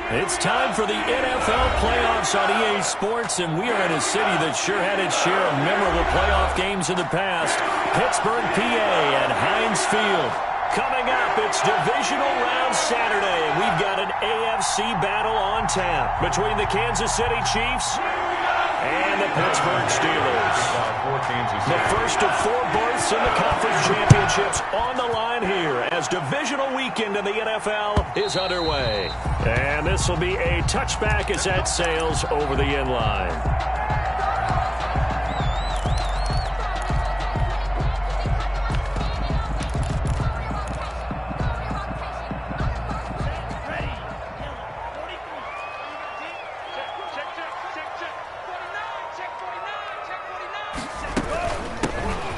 It's time for the NFL playoffs on EA Sports, and we are in a city that sure had its share of memorable playoff games in the past. Pittsburgh, PA at Heinz Field. Coming up, it's Divisional Round Saturday, and we've got an AFC battle on tap between the Kansas City Chiefs and the Pittsburgh Steelers. The first of 4 berths in the conference championships on the line here as divisional weekend in the NFL is underway. And this will be a touchback as that sails over the end line.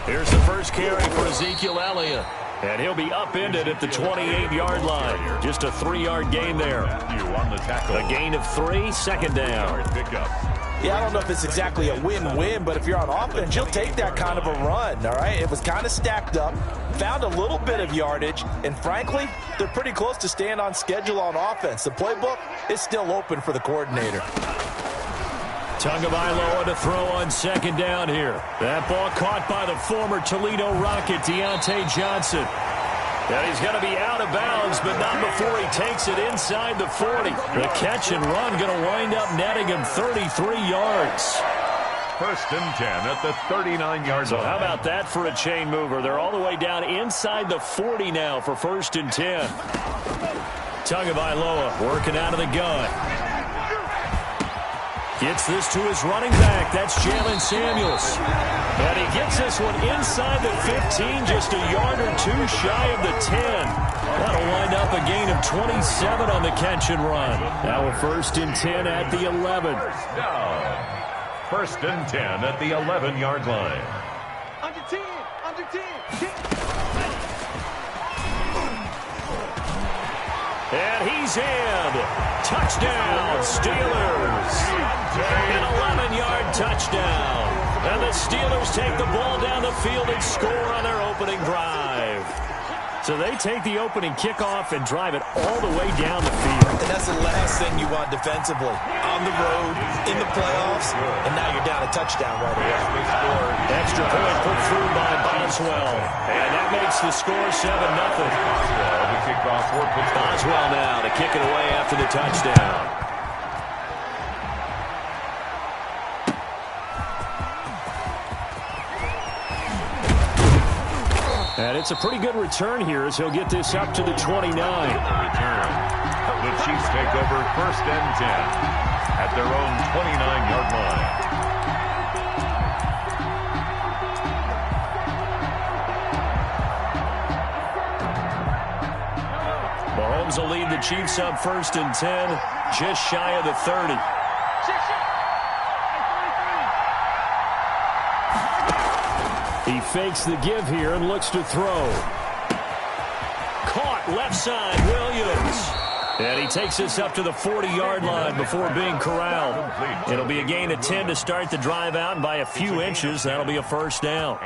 Here's the first carry for Ezekiel Elliott. And he'll be upended at the 28-yard line. Just a 3-yard gain there. A gain of 3, second down. Yeah, I don't know if it's exactly a win-win, but if you're on offense, you'll take that kind of a run, all right? It was kind of stacked up, found a little bit of yardage, and frankly, they're pretty close to staying on schedule on offense. The playbook is still open for the coordinator. Tagovailoa to throw on second down here. That ball caught by the former Toledo Rocket, Deontay Johnson. And he's going to be out of bounds, but not before he takes it inside the 40. The catch and run going to wind up netting him 33 yards. First and 10 at the 39-yard line. So how about that for a chain mover? They're all the way down inside the 40 now for first and 10. Tagovailoa working out of the gun. Gets this to his running back. That's Jalen Samuels. And he gets this one inside the 15, just a yard or 2 shy of the 10. That'll wind up a gain of 27 on the catch and run. Now a first and 10 at the 11. First and 10 at the 11-yard line. Under 10, under 10. And he's in. Touchdown, Steelers. An 11-yard touchdown. And the Steelers take the ball down the field and score on their opening drive. So they take the opening kickoff and drive it all the way down the field. And that's the last thing you want defensively. On the road, in the playoffs, and now you're down a touchdown right away. Extra point put through by Boswell. And that makes the score 7-0. Boswell now to kick it away after the touchdown. And it's a pretty good return here as he'll get this up to the 29. The Chiefs take over first and 10 at their own 29-yard line. Mahomes will lead the Chiefs up first and 10, just shy of the 30. He fakes the give here and looks to throw. Caught left side, Williams. And he takes this up to the 40-yard line before being corralled. It'll be a gain of 10 to start the drive out, and by a few inches, that'll be a first down.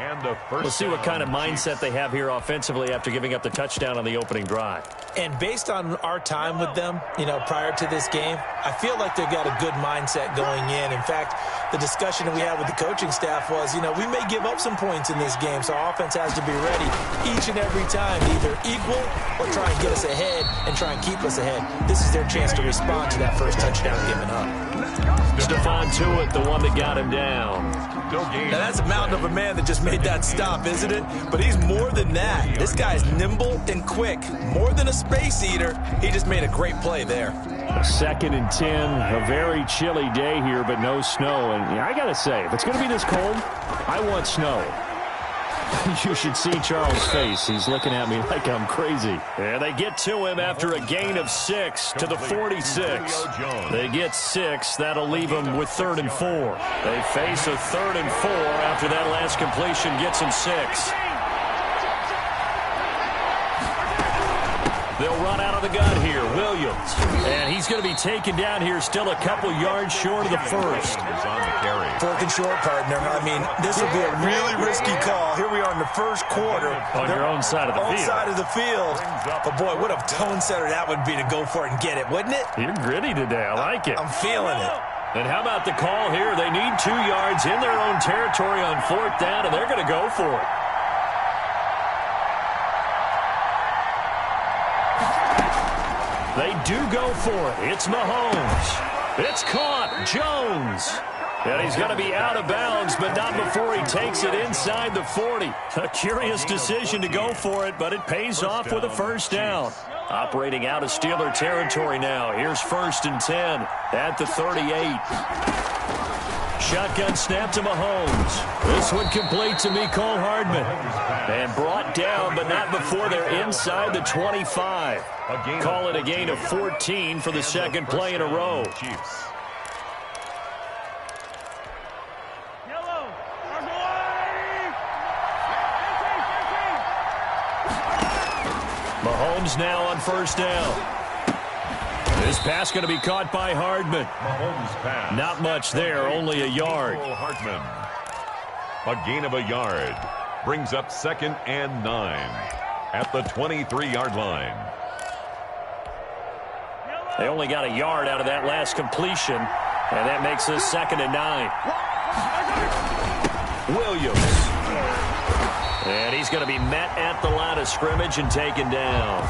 Let's see what kind of mindset they have here offensively after giving up the touchdown on the opening drive. And based on our time with them, prior to this game, I feel like they've got a good mindset going in. In fact, the discussion that we had with the coaching staff was, we may give up some points in this game, so our offense has to be ready each and every time, either equal or try and get us ahead and try and keep us ahead. This is their chance to respond to that first touchdown given up. Stephon Tuitt, the one that got him down. Now, that's a mountain of a man that just made that stop, isn't it? But he's more than that. This guy's nimble and quick. More than a space eater. He just made a great play there. Second and 10, a very chilly day here, but no snow. And I got to say, if it's going to be this cold, I want snow. You should see Charles' face. He's looking at me like I'm crazy. And they get to him after a gain of 6 to the 46. They get 6. That'll leave them with 3rd and 4. They face a 3rd and 4 after that last completion gets them 6. They'll run out of the gun here. Williams. Samuels. And he's going to be taken down here still a couple yards short of the first. Fourth and short, partner. I mean, this would be a really risky call. Here we are in the first quarter. On your own side of the field. Own side of the field. But, boy, what a tone setter that would be to go for it and get it, wouldn't it? You're gritty today. I like it. I'm feeling it. And how about the call here? They need 2 yards in their own territory on 4th down, and they're going to go for it. They do go for it. It's Mahomes. It's caught. Jones. And he's going to be out of bounds, but not before he takes it inside the 40. A curious decision to go for it, but it pays off with a first down. Operating out of Steeler territory now. Here's 1st and 10 at the 38. Shotgun snap to Mahomes. This one complete to Mecole Hardman. And brought down, but not before they're inside the 25. Call it a gain of 14 for the second play in a row. Mahomes now on 1st down. This pass going to be caught by Hardman. Not much there, only a yard. Hardman. A gain of a yard. Brings up 2nd and 9 at the 23-yard line. They only got a yard out of that last completion, and that makes this 2nd and 9. Williams. And he's going to be met at the line of scrimmage and taken down.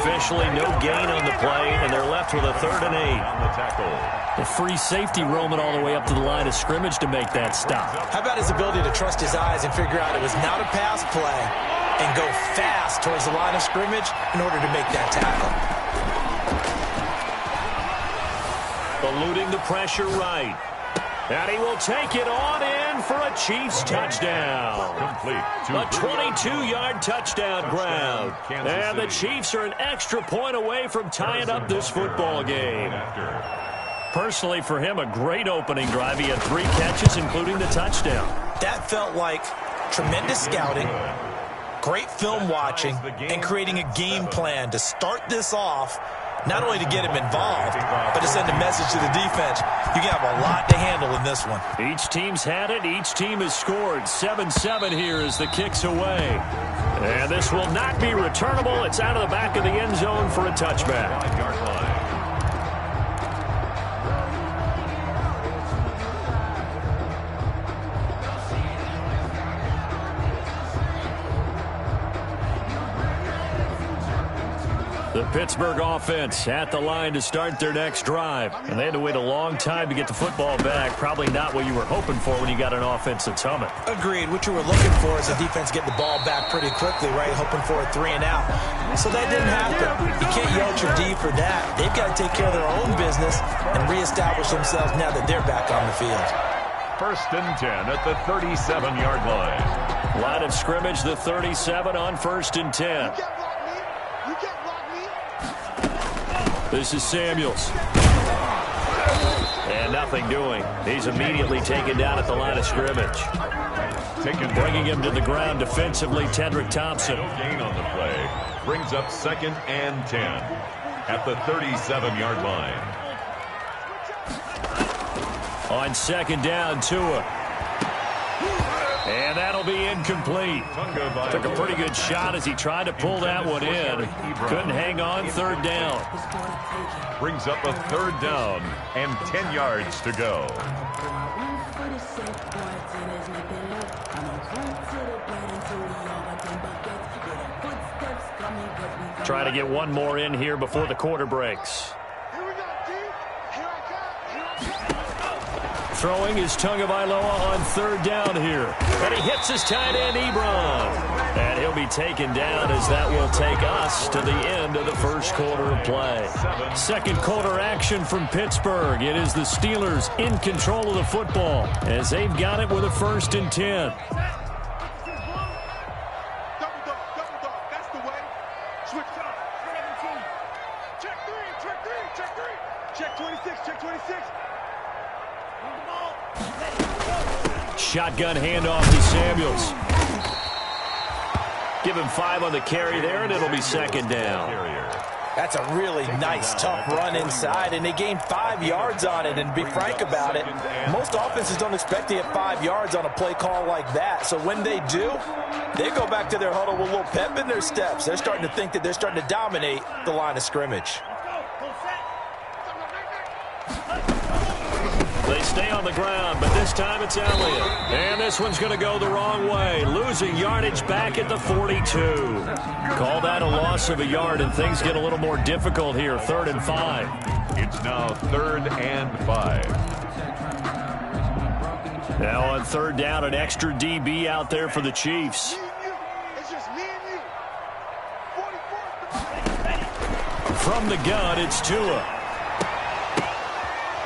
Officially no gain on the play, and they're left with a 3rd and 8. The free safety roaming all the way up to the line of scrimmage to make that stop. How about his ability to trust his eyes and figure out it was not a pass play and go fast towards the line of scrimmage in order to make that tackle. Eluding the pressure right. And he will take it on in for a Chiefs touchdown. A 22-yard touchdown grab. And the Chiefs are an extra point away from tying up this football game. Personally, for him, a great opening drive. He had 3 catches, including the touchdown. That felt like tremendous scouting, great film watching, and creating a game plan to start this off. Not only to get him involved, but to send a message to the defense. You have a lot to handle in this one. Each team's had it. Each team has scored. 7-7 here as the kick's away. And this will not be returnable. It's out of the back of the end zone for a touchback. The Pittsburgh offense at the line to start their next drive. And they had to wait a long time to get the football back. Probably not what you were hoping for when you got an offense that's humming. Agreed. What you were looking for is a defense getting the ball back pretty quickly, right? Hoping for a 3 and out. So that didn't happen. You can't yell at your D for that. They've got to take care of their own business and reestablish themselves now that they're back on the field. 1st and 10 at the 37-yard line. Line of scrimmage, the 37 on 1st and 10. This is Samuels. And nothing doing. He's immediately taken down at the line of scrimmage. Bringing him to the ground defensively, Tedrick Thompson. No gain on the play. Brings up 2nd and 10 at the 37-yard line. On 2nd down, Tua. And that'll be incomplete. Took a pretty good shot as he tried to pull that one in. Couldn't hang on. 3rd down. Brings up a 3rd down and 10 yards to go. Try to get one more in here before the quarter breaks. Throwing is Tagovailoa on 3rd down here. And he hits his tight end, Ebron. And he'll be taken down as that will take us to the end of the first quarter of play. Second quarter action from Pittsburgh. It is the Steelers in control of the football as they've got it with a 1st and 10. That's the way. Switch up. Check 3. Check 26. Shotgun handoff to Samuels. Give him 5 on the carry there, and it'll be 2nd down. That's a really nice, tough run inside, and they gained 5 yards on it. And to be frank about it, most offenses don't expect to get 5 yards on a play call like that. So when they do, they go back to their huddle with a little pep in their steps. They're starting to think that they're starting to dominate the line of scrimmage. They stay on the ground, but this time it's Elliott. And this one's going to go the wrong way, losing yardage back at the 42. Call that a loss of a yard, and things get a little more difficult here, 3rd and 5. It's now 3rd and 5. Now on 3rd down, an extra DB out there for the Chiefs. It's just me and you. 44. From the gun, it's Tua.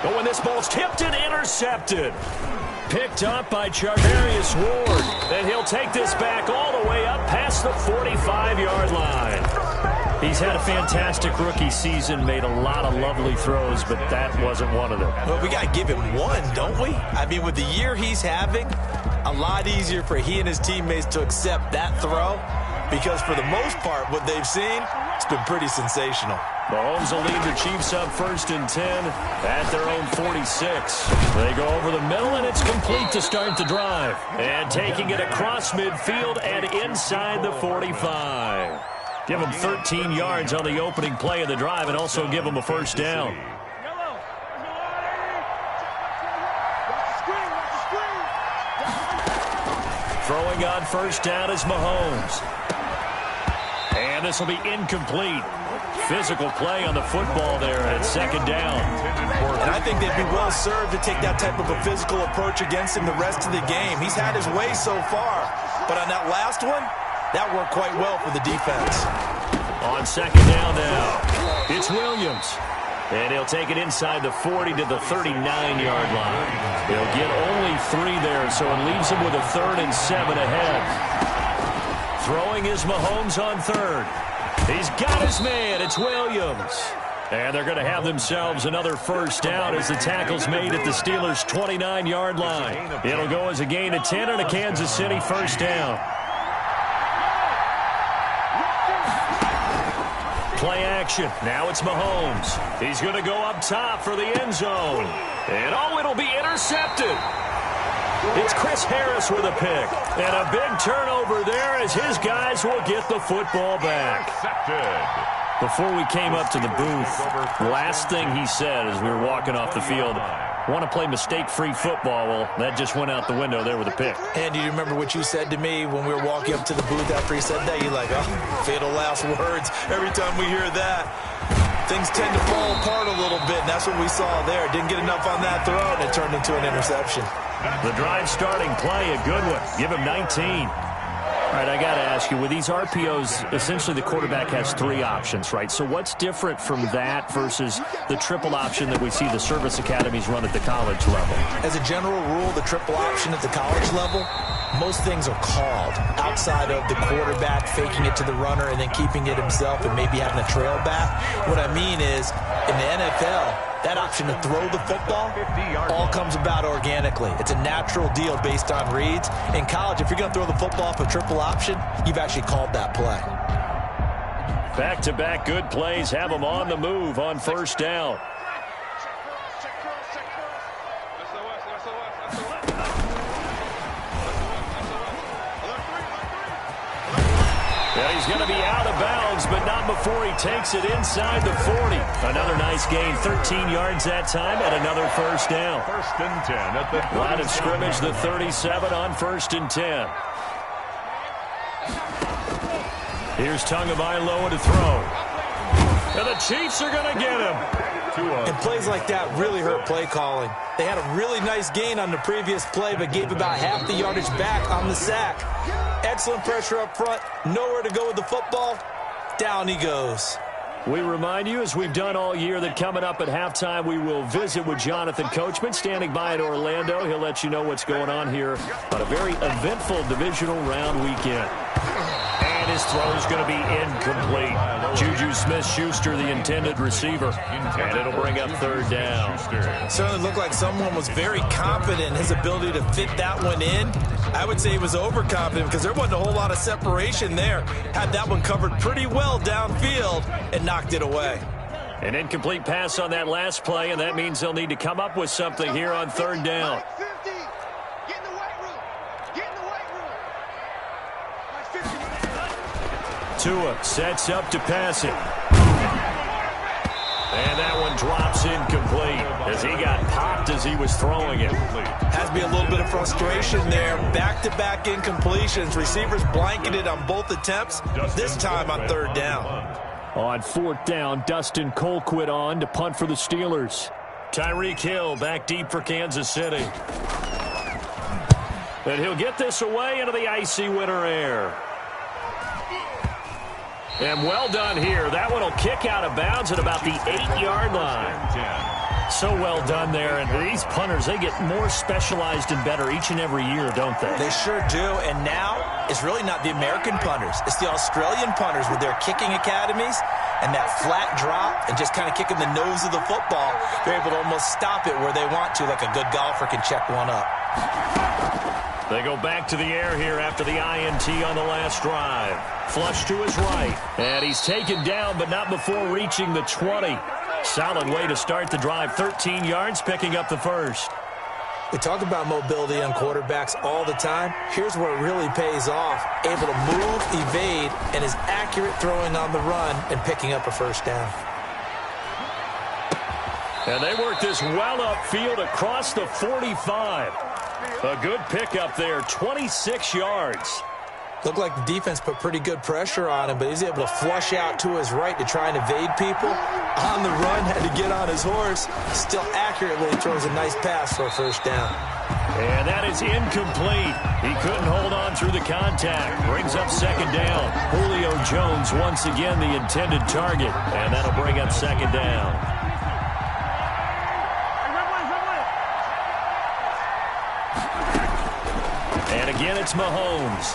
Oh, and this ball's tipped and intercepted. Picked up by Charvarius Ward. And he'll take this back all the way up past the 45-yard line. He's had a fantastic rookie season, made a lot of lovely throws, but that wasn't one of them. Well, we got to give him one, don't we? I mean, with the year he's having, a lot easier for he and his teammates to accept that throw, because for the most part, what they've seen, it's been pretty sensational. Mahomes will lead the Chiefs up 1st and 10 at their own 46. They go over the middle, and it's complete to start the drive. And taking it across midfield and inside the 45. Give them 13 yards on the opening play of the drive and also give them a 1st down. Throwing on 1st down is Mahomes. And this will be incomplete. Physical play on the football there at 2nd down. And I think they'd be well served to take that type of a physical approach against him the rest of the game. He's had his way so far, but on that last one, that worked quite well for the defense. On 2nd down now, it's Williams. And he'll take it inside the 40 to the 39-yard line. He'll get only 3 there, so it leaves him with a 3rd and 7 ahead. Throwing is Mahomes on 3rd. He's got his man. It's Williams. And they're going to have themselves another 1st down as the tackle's made at the Steelers' 29-yard line. It'll go as a gain of 10 and a Kansas City 1st down. Play action. Now it's Mahomes. He's going to go up top for the end zone. And, oh, it'll be intercepted. It's Chris Harris with a pick. And a big turnover there as his guys will get the football back. Before we came up to the booth, last thing he said as we were walking off the field, want to play mistake-free football. Well, that just went out the window there with a pick. And do you remember what you said to me when we were walking up to the booth after he said that? You're like, oh, fatal last words. Every time we hear that, things tend to fall apart a little bit, and that's what we saw there. Didn't get enough on that throw, and it turned into an interception. The drive starting play, a good one. Give him 19. All right, I got to ask you, with these RPOs, essentially the quarterback has 3 options, right? So what's different from that versus the triple option that we see the service academies run at the college level? As a general rule, the triple option at the college level, most things are called outside of the quarterback faking it to the runner and then keeping it himself and maybe having a trail back. What I mean is, in the NFL, that option to throw the football all comes about organically. It's a natural deal based on reads. In college, if you're going to throw the football off a triple option, you've actually called that play. Back-to-back good plays have them on the move on 1st down. Yeah, he's going to be out of bounds, but not before he takes it inside the 40. Another nice gain, 13 yards that time, and another 1st down. 1st and 10 at the line of scrimmage, the 37 on 1st and 10. Here's Tagovailoa to throw. And the Chiefs are going to get him. And plays like that really hurt play calling. They had a really nice gain on the previous play, but gave about half the yardage back on the sack. Excellent pressure up front. Nowhere to go with the football. Down he goes. We remind you, as we've done all year, that coming up at halftime, we will visit with Jonathan Coachman, standing by in Orlando. He'll let you know what's going on here on a very eventful divisional round weekend. And his throw is going to be incomplete. Juju Smith-Schuster, the intended receiver, and it'll bring up third down. Certainly looked like someone was very confident in his ability to fit that one in. I would say he was overconfident because there wasn't a whole lot of separation there. Had that one covered pretty well downfield and knocked it away. An incomplete pass on that last play, and that means they'll need to come up with something here on third down. Tua sets up to pass it. And that one drops incomplete as he got popped as he was throwing it. Has to be a little bit of frustration there. Back-to-back incompletions. Receivers blanketed on both attempts, this time on third down. On fourth down, Dustin Colquitt on to punt for the Steelers. Tyreek Hill back deep for Kansas City. And he'll get this away into the icy winter air. And well done here. That one will kick out of bounds at about the 8-yard line. So well done there. And these punters, they get more specialized and better each and every year, don't they? They sure do. And now it's really not the American punters. It's the Australian punters with their kicking academies and that flat drop and just kind of kicking the nose of the football. They're able to almost stop it where they want to, like a good golfer can check one up. They go back to the air here after the INT on the last drive. Flush to his right. And he's taken down, but not before reaching the 20. Solid way to start the drive. 13 yards, picking up the first. We talk about mobility on quarterbacks all the time. Here's where it really pays off. Able to move, evade, and is accurate throwing on the run and picking up a first down. And they work this well upfield across the 45. A good pickup there, 26 yards. Looked like the defense put pretty good pressure on him, but he's able to flush out to his right to try and evade people. On the run, had to get on his horse. Still accurately throws a nice pass for a first down. And that is incomplete. He couldn't hold on through the contact. Brings up second down. Julio Jones once again the intended target. And that'll bring up second down. And again, it's Mahomes.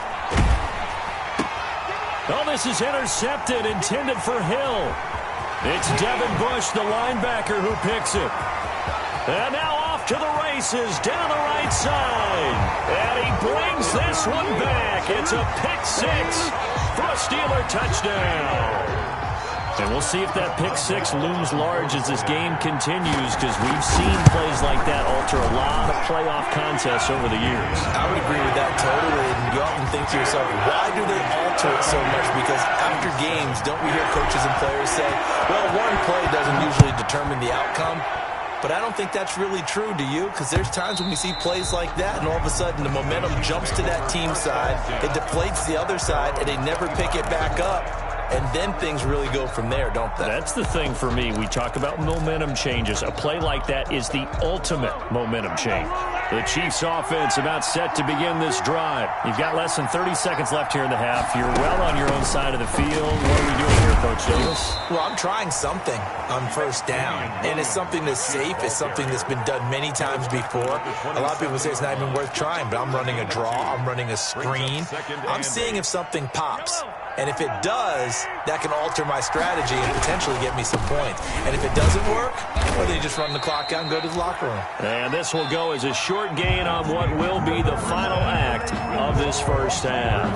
Oh, this is intercepted, intended for Hill. It's Devin Bush, the linebacker, who picks it. And now off to the races, down the right side. And he brings this one back. It's a pick six for a Steeler touchdown. And we'll see if that pick six looms large as this game continues, because we've seen plays like that alter a lot of playoff contests over the years. I would agree with that totally. And you often think to yourself, why do they alter it so much? Because after games, don't we hear coaches and players say, well, one play doesn't usually determine the outcome? But I don't think that's really true, do you? Because there's times when we see plays like that, and all of a sudden the momentum jumps to that team side, it deflates the other side, and they never pick it back up. And then things really go from there, don't they? That's the thing for me. We talk about momentum changes. A play like that is the ultimate momentum change. The Chiefs offense about set to begin this drive. You've got less than 30 seconds left here in the half. You're well on your own side of the field. What are we doing here, Coach Davis? Well, I'm trying something on first down. And it's something that's safe. It's something that's been done many times before. A lot of people say it's not even worth trying, but I'm running a draw. I'm running a screen. I'm seeing if something pops. And if it does, that can alter my strategy and potentially get me some points. And if it doesn't work, well, then you just run the clock out and go to the locker room. And this will go as a short gain on what will be the final act of this first half.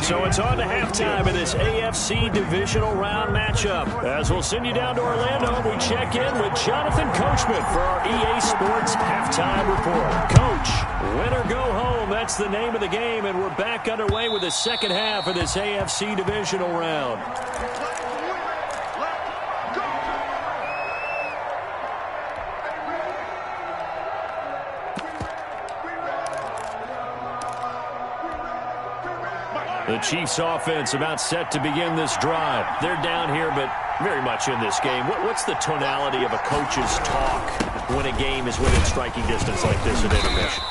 So it's on to halftime in this AFC divisional round matchup. As we'll send you down to Orlando, we check in with Jonathan Coachman for our EA Sports halftime report. Coach, win or go home, that's the name of the game, and we're back underway with the second half of this AFC divisional round. The Chiefs offense about set to begin this drive. They're down here, but very much in this game. What's the tonality of a coach's talk when a game is within striking distance like this at intermission?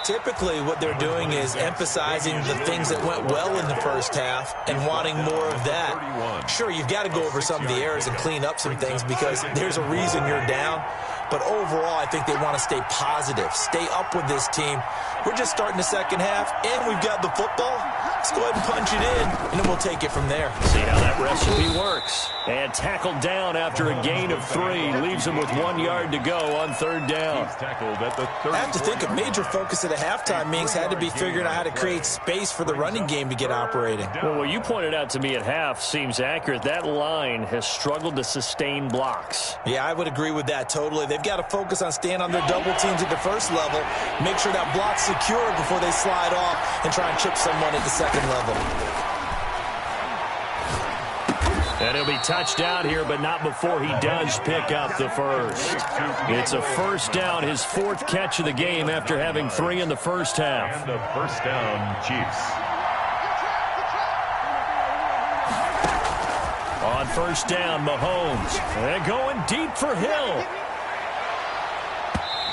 Typically, what they're doing is emphasizing the things that went well in the first half and wanting more of that. Sure, you've got to go over some of the errors and clean up some things because there's a reason you're down. But overall, I think they want to stay positive, stay up with this team. We're just starting the second half, and we've got the football. Let's go ahead and punch it in, and then we'll take it from there. See how that recipe works. And tackled down after a gain of 3. Leaves him with 1 yard to go on 3rd down. He's tackled at the 30. I have to think a major focus at a halftime means had to be figuring out how to create space for the running game to get operating. Well, what you pointed out to me at half seems accurate. That line has struggled to sustain blocks. Yeah, I would agree with that totally. They've got to focus on staying on their double teams at the first level, make sure that block's secure before they slide off and try and chip someone at the second level. And he'll be touched out here, but not before he does pick up the first. It's a first down, his 4th catch of the game after having 3 in the first half. And the first down, Chiefs. On first down, Mahomes. And going deep for Hill.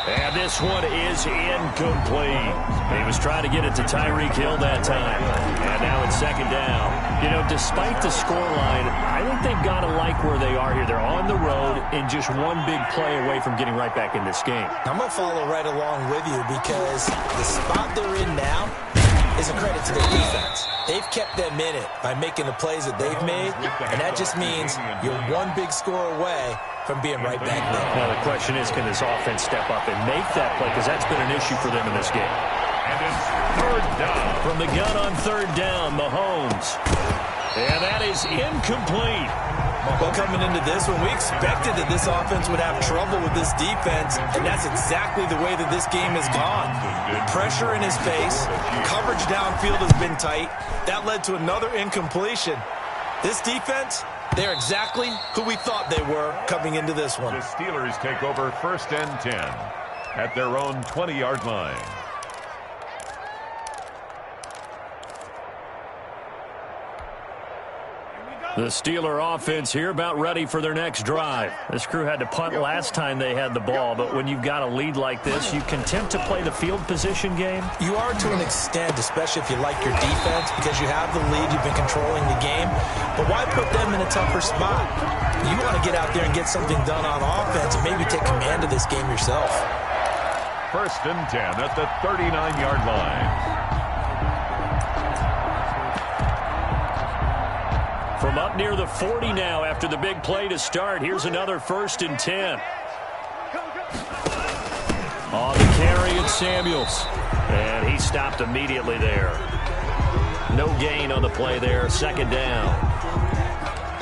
And this one is incomplete. He was trying to get it to Tyreek Hill that time. And now it's 2nd down. You know, despite the scoreline, I think they've got to like where they are here. They're on the road and just one big play away from getting right back in this game. I'm going to follow right along with you because the spot they're in now is a credit to their defense. They've kept them in it by making the plays that they've made, and that just means you're one big score away from being right back there. Now the question is, can this offense step up and make that play? Because that's been an issue for them in this game. And it's 3rd down. From the gun on 3rd down, Mahomes. And that is incomplete. Well, coming into this one, we expected that this offense would have trouble with this defense, and that's exactly the way that this game has gone. Pressure in his face, coverage downfield has been tight. That led to another incompletion. This defense, they're exactly who we thought they were coming into this one. The Steelers take over 1st and 10 at their own 20-yard line. The Steeler offense here about ready for their next drive. This crew had to punt last time they had the ball, but when you've got a lead like this, you can tempt to play the field position game. You are to an extent, especially if you like your defense, because you have the lead, you've been controlling the game. But why put them in a tougher spot? You want to get out there and get something done on offense and maybe take command of this game yourself. 1st and 10 at the 39-yard line. From up near the 40 now after the big play to start. Here's another 1st and 10. On the carry, it's Samuels. And he stopped immediately there. No gain on the play there. 2nd down.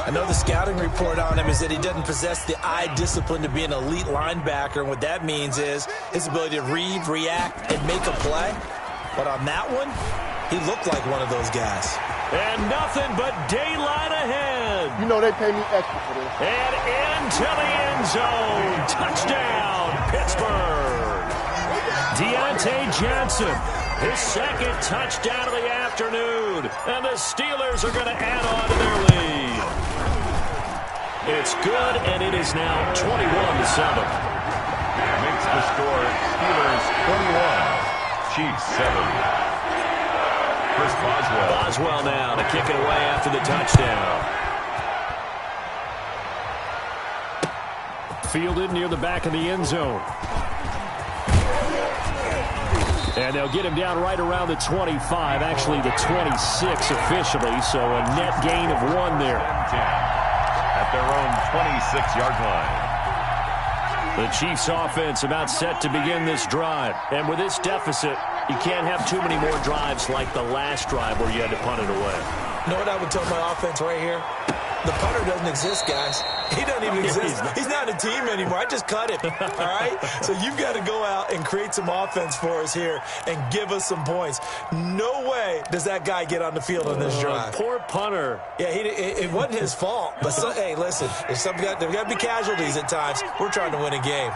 I know the scouting report on him is that he doesn't possess the eye discipline to be an elite linebacker. And what that means is his ability to read, react, and make a play. But on that one, he looked like one of those guys. And nothing but daylight ahead. You know they pay me extra for this. And into the end zone. Touchdown, Pittsburgh. Deontay Johnson, his 2nd touchdown of the afternoon. And the Steelers are going to add on to their lead. It's good, and it is now 21-7. Makes the score Steelers 21, Chiefs 7. Chris Boswell. Boswell now to kick it away after the touchdown. Fielded near the back of the end zone. And they'll get him down right around the 25, actually the 26 officially, so a net gain of 1 there. At their own 26-yard line. The Chiefs offense about set to begin this drive. And with this deficit, you can't have too many more drives like the last drive where you had to punt it away. You know what I would tell my offense right here? The punter doesn't exist, guys. He doesn't even exist. He's not a team anymore. I just cut him, all right? So you've got to go out and create some offense for us here and give us some points. No way does that guy get on the field on this drive. Poor punter. Yeah, it wasn't his fault. But, hey, listen, there's got to be casualties at times. We're trying to win a game.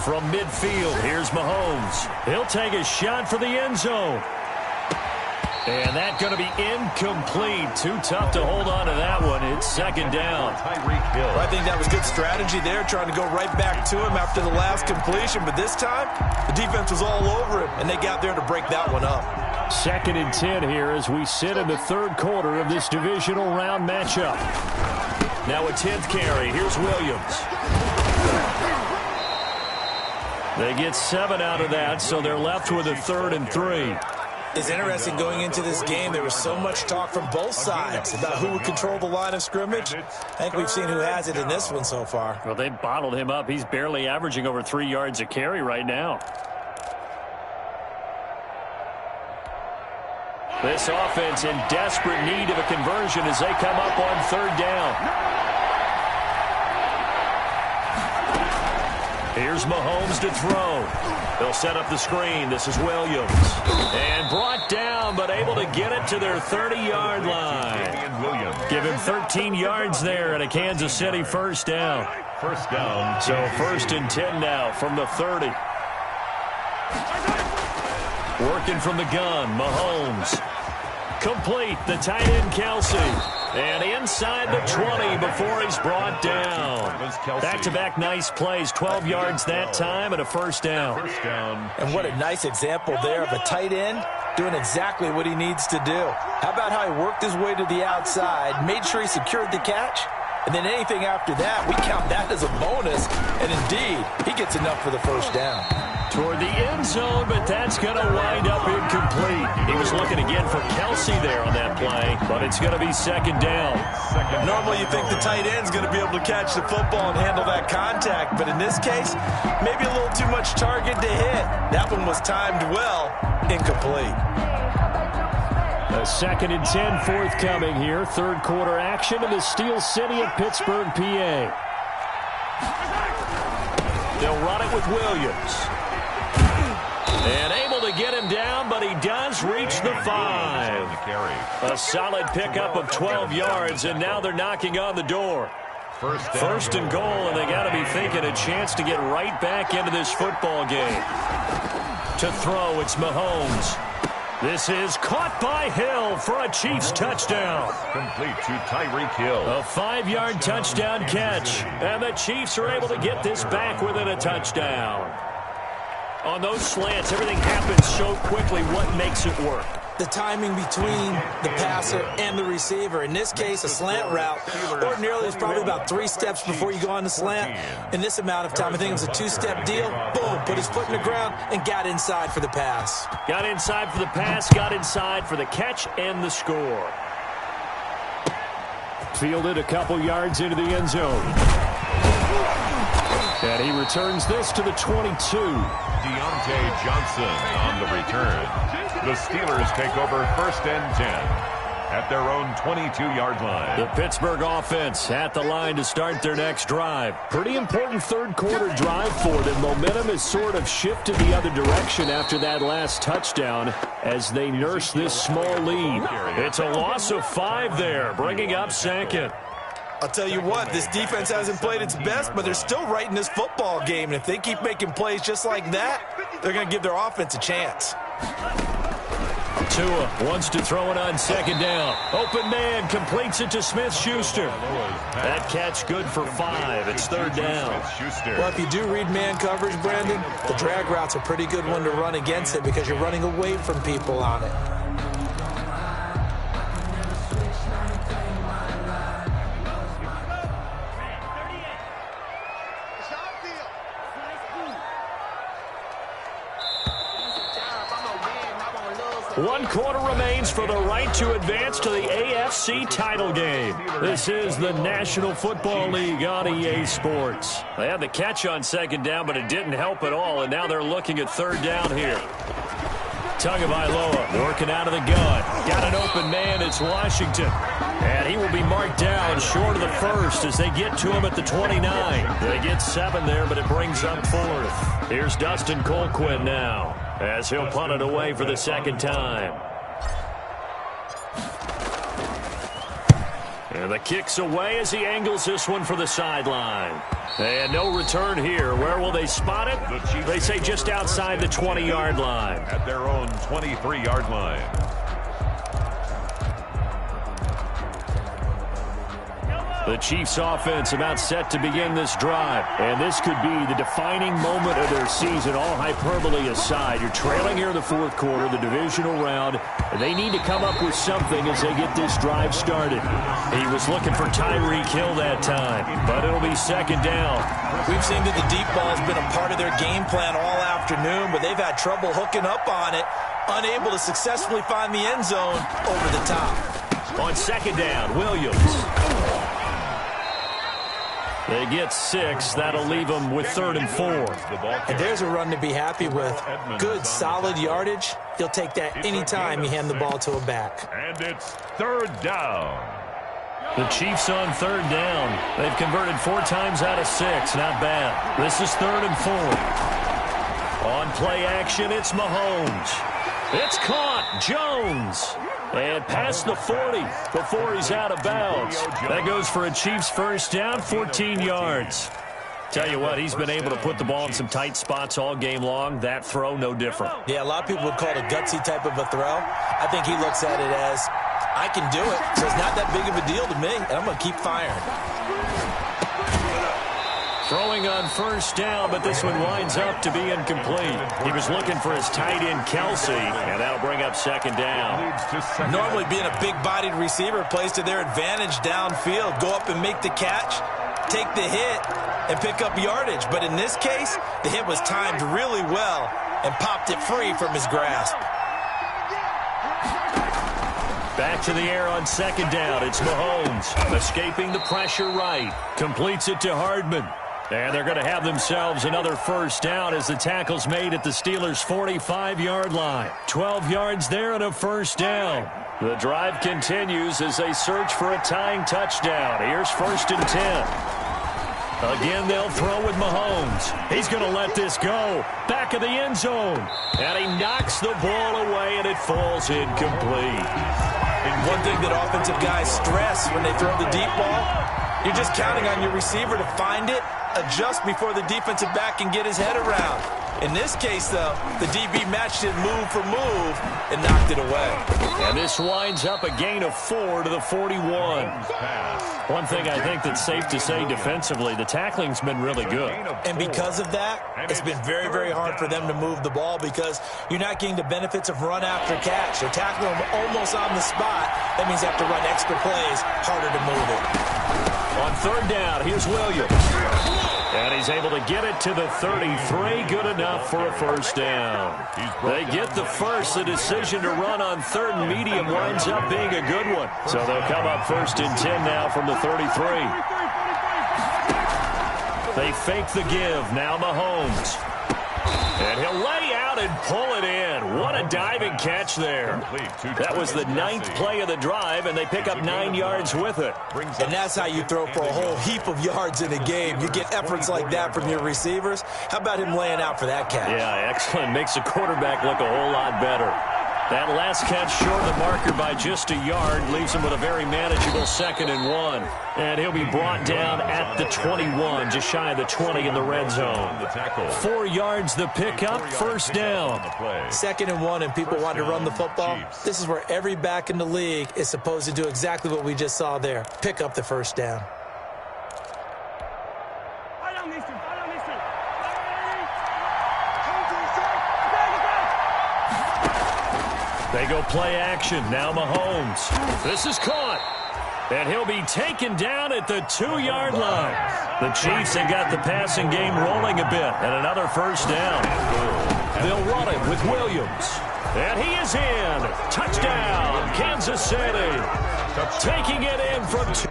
From midfield, here's Mahomes. He'll take a shot for the end zone. And that's going to be incomplete. Too tough to hold on to that one. It's 2nd down. Tyreek Hill. I think that was good strategy there, trying to go right back to him after the last completion. But this time, the defense was all over him, and they got there to break that one up. 2nd and 10 here as we sit in the 3rd quarter of this divisional round matchup. Now a 10th carry. Here's Williams. They get 7 out of that, so they're left with a 3rd and 3. is interesting going into this game. There was so much talk from both sides about who would control the line of scrimmage. I think we've seen who has it in this one so far. Well, they bottled him up. He's barely averaging over 3 yards a carry right now. This offense in desperate need of a conversion as they come up on third down. Here's Mahomes to throw. They'll set up the screen. This is Williams. And brought down, but able to get it to their 30-yard line. Give him 13 yards there and a Kansas City first down. First down. So 1st and 10 now from the 30. Working from the gun, Mahomes. Complete, the tight end, Kelsey. And inside the 20 before he's brought down. Back-to-back nice plays, 12 yards that time and a first down. And what a nice example there of a tight end doing exactly what he needs to do. How about how he worked his way to the outside, made sure he secured the catch, and then anything after that, we count that as a bonus. And indeed, he gets enough for the first down. Toward the end zone, but that's going to wind up incomplete. He was looking again for Kelsey there on that play, but it's going to be second down. Normally you think the tight end's going to be able to catch the football and handle that contact, but in this case, maybe a little too much target to hit. That one was timed well, incomplete. A 2nd and 10 forthcoming here. Third quarter action in the Steel City of Pittsburgh, PA. They'll run it with Williams. And able to get him down, but he does reach the 5. A solid pickup of 12 yards, and now they're knocking on the door. First and goal, and they got to be thinking a chance to get right back into this football game. To throw, it's Mahomes. This is caught by Hill for a Chiefs touchdown. Complete to Tyreek Hill. A 5-yard touchdown catch, and the Chiefs are able to get this back within a touchdown. On those slants, everything happens so quickly. What makes it work? The timing between the passer and the receiver. In this case, a slant route ordinarily is probably about 3 steps before you go on the slant. In this amount of time, I think it was a 2-step deal. Boom, put his foot in the ground and got inside for the pass. Got inside for the pass, got inside for the catch and the score. Fielded a couple yards into the end zone. And he returns this to the 22. Deontay Johnson on the return. The Steelers take over 1st and 10 at their own 22-yard line. The Pittsburgh offense at the line to start their next drive. Pretty important third quarter drive for them. Momentum has sort of shifted the other direction after that last touchdown as they nurse this small lead. It's a loss of 5 there, bringing up 2nd. I'll tell you what, this defense hasn't played its best, but they're still right in this football game. And if they keep making plays just like that, they're going to give their offense a chance. Tua wants to throw it on 2nd down. Open man completes it to Smith-Schuster. That catch good for 5. It's 3rd down. Well, if you do read man coverage, Brandon, the drag route's a pretty good one to run against it because you're running away from people on it. One quarter remains for the right to advance to the AFC title game. This is the National Football League on EA Sports. They had the catch on 2nd down, but it didn't help at all, and now they're looking at 3rd down here. Tagovailoa working out of the gun. Got an open man. It's Washington. And he will be marked down short of the 1st as they get to him at the 29. They get 7 there, but it brings up 4th. Here's Dustin Colquitt now as he'll punt it away for the 2nd time. And the kick's away as he angles this one for the sideline. And no return here. Where will they spot it? They say just outside the 20-yard line. At their own 23-yard line. The Chiefs offense about set to begin this drive. And this could be the defining moment of their season, all hyperbole aside. You're trailing here in the 4th quarter, the divisional round. They need to come up with something as they get this drive started. He was looking for Tyreek Hill that time, but it'll be 2nd down. We've seen that the deep ball has been a part of their game plan all afternoon, but they've had trouble hooking up on it. unable to successfully find the end zone over the top. On second down, Williams. They get 6. That'll leave them with 3rd and 4. And there's a run to be happy with. Good, solid yardage. You'll take that anytime you hand the ball to a back. And it's 3rd down. The Chiefs on 3rd down. They've converted 4 times out of 6. Not bad. This is 3rd and 4. On play action, it's Mahomes. It's caught. Jones. And past the 40 before he's out of bounds. That goes for a Chiefs first down, 14 yards. Tell you what, he's been able to put the ball in some tight spots all game long. That throw, no different. Yeah, a lot of people would call it a gutsy type of a throw. I think he looks at it as, I can do it, so it's not that big of a deal to me, and I'm going to keep firing. Throwing on first down, but this one winds up to be incomplete. He was looking for his tight end, Kelsey, and that'll bring up second down. Normally being a big-bodied receiver plays to their advantage downfield. Go up and make the catch, take the hit, and pick up yardage. But in this case, the hit was timed really well and popped it free from his grasp. Back to the air on second down. It's Mahomes escaping the pressure right. Completes it to Hardman. And they're going to have themselves another first down as the tackle's made at the Steelers' 45-yard line. 12 yards there and a first down. The drive continues as they search for a tying touchdown. Here's 1st and 10. Again, they'll throw with Mahomes. He's going to let this go. Back of the end zone. And he knocks the ball away, and it falls incomplete. And one thing that offensive guys stress when they throw the deep ball, you're just counting on your receiver to find it, adjust before the defensive back can get his head around. In this case, though, the DB matched it move for move and knocked it away. And this winds up a gain of 4 to the 41. One thing I think that's safe to say defensively, the tackling's been really good. And because of that, it's been very, very hard for them to move the ball because you're not getting the benefits of run after catch. They're tackling them almost on the spot. That means they have to run extra plays, harder to move it. On 3rd down, here's Williams. And he's able to get it to the 33. Good enough for a first down. They get the first. The decision to run on 3rd and medium winds up being a good one. So they'll come up 1st and 10 now from the 33. They fake the give. Now Mahomes. And he'll lay out and pull it in. What a diving catch there. That was the 9th play of the drive, and they pick up 9 yards with it. And that's how you throw for a whole heap of yards in a game. You get efforts like that from your receivers. How about him laying out for that catch? Yeah, excellent. Makes the quarterback look a whole lot better. That last catch short of the marker by just a yard leaves him with a very manageable 2nd and 1. And he'll be brought down at the 21, just shy of the 20 in the red zone. 4 yards the pickup, first down. 2nd and 1, and people want to run the football. This is where every back in the league is supposed to do exactly what we just saw there. Pick up the first down. They go play action. Now Mahomes. This is caught. And he'll be taken down at the 2-yard line. The Chiefs have got the passing game rolling a bit. And another first down. They'll run it with Williams. And he is in. Touchdown, Kansas City. Taking it in from 2.